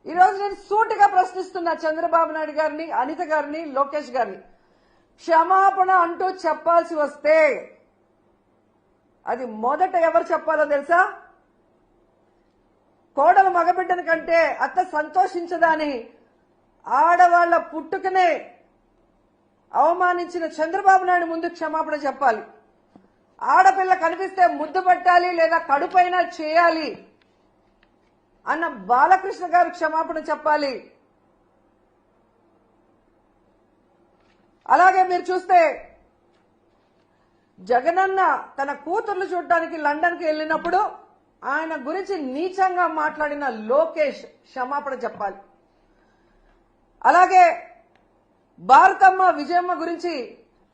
ఈ రోజు నేను సూటిగా ప్రశ్నిస్తున్నా చంద్రబాబు నాయుడు గారిని, అనిత గారిని, లోకేష్ గారిని. క్షమాపణ అంటూ చెప్పాల్సి వస్తే అది మొదట ఎవరు చెప్పాలో తెలుసా? కోడలు మగబిడ్డని కంటే అత్త సంతోషించదని ఆడవాళ్ల పుట్టుకనే అవమానించిన చంద్రబాబు నాయుడు ముందు క్షమాపణ చెప్పాలి. ఆడపిల్ల కనిపిస్తే ముద్దు పెట్టాలి లేదా కడుపైనా చేయాలి అన్న బాలకృష్ణ గారు క్షమాపణ చెప్పాలి. అలాగే మీరు చూస్తే జగనన్న తన కూతుర్లు చూడడానికి లండన్ కి వెళ్ళినప్పుడు ఆయన గురించి నీచంగా మాట్లాడిన లోకేష్ క్షమాపణ చెప్పాలి. అలాగే భారతమ్మ విజయమ్మ గురించి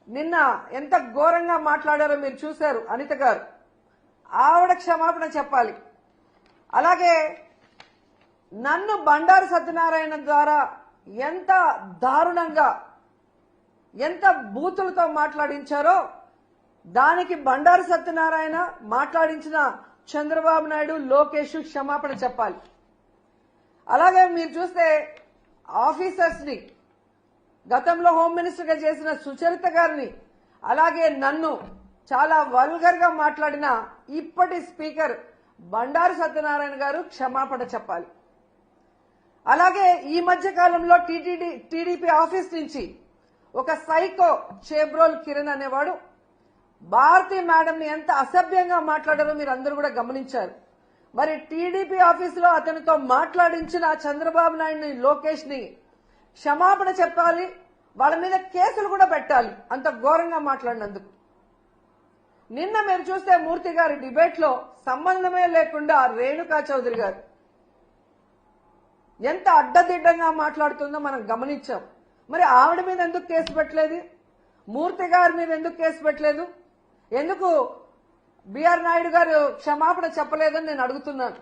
నిన్న ఎంత ఘోరంగా మాట్లాడారో మీరు చూశారు అనిత గారు, ఆవిడ క్షమాపణ చెప్పాలి. అలాగే నన్ను బండారు సత్యనారాయణ ద్వారా ఎంత దారుణంగా ఎంత బూతులతో మాట్లాడించారో దానికి బండారు సత్యనారాయణ మాట్లాడించిన చంద్రబాబు నాయుడు, లోకేష్ క్షమాపణ చెప్పాలి. అలాగే మీరు చూస్తే ఆఫీసర్స్ ని గతంలో హోమ్ మినిస్టర్ గా చేసిన సుచరిత గారిని, అలాగే నన్ను చాలా వల్గర్ గా మాట్లాడిన ఇప్పటి స్పీకర్ బండారు సత్యనారాయణ గారు క్షమాపణ చెప్పాలి. అలాగే ఈ మధ్య కాలంలో టీడీపీ ఆఫీస్ నుంచి ఒక సైకో చేబ్రోల్ కిరణ్ అనేవాడు భారతీ మేడం ని ఎంత అసభ్యంగా మాట్లాడారో మీరు అందరూ కూడా గమనించారు. మరి టీడీపీ ఆఫీసులో అతనితో మాట్లాడించిన చంద్రబాబు నాయుడిని, లోకేష్ ని క్షమాపణ చెప్పాలి. వాళ్ళ మీద కేసులు కూడా పెట్టాలి అంత ఘోరంగా మాట్లాడినందుకు. నిన్న మీరు చూస్తే మూర్తి గారి డిబేట్ లో సంబంధమే లేకుండా రేణుకా చౌదరి గారు ఎంత అడ్డదిడ్డంగా మాట్లాడుతుందో మనం గమనించాం. మరి ఆవిడ మీద ఎందుకు కేసు పెట్టలేదు? మూర్తి గారి మీద ఎందుకు కేసు పెట్టలేదు? ఎందుకు బిఆర్ నాయుడు గారు క్షమాపణ చెప్పలేదని నేను అడుగుతున్నాను.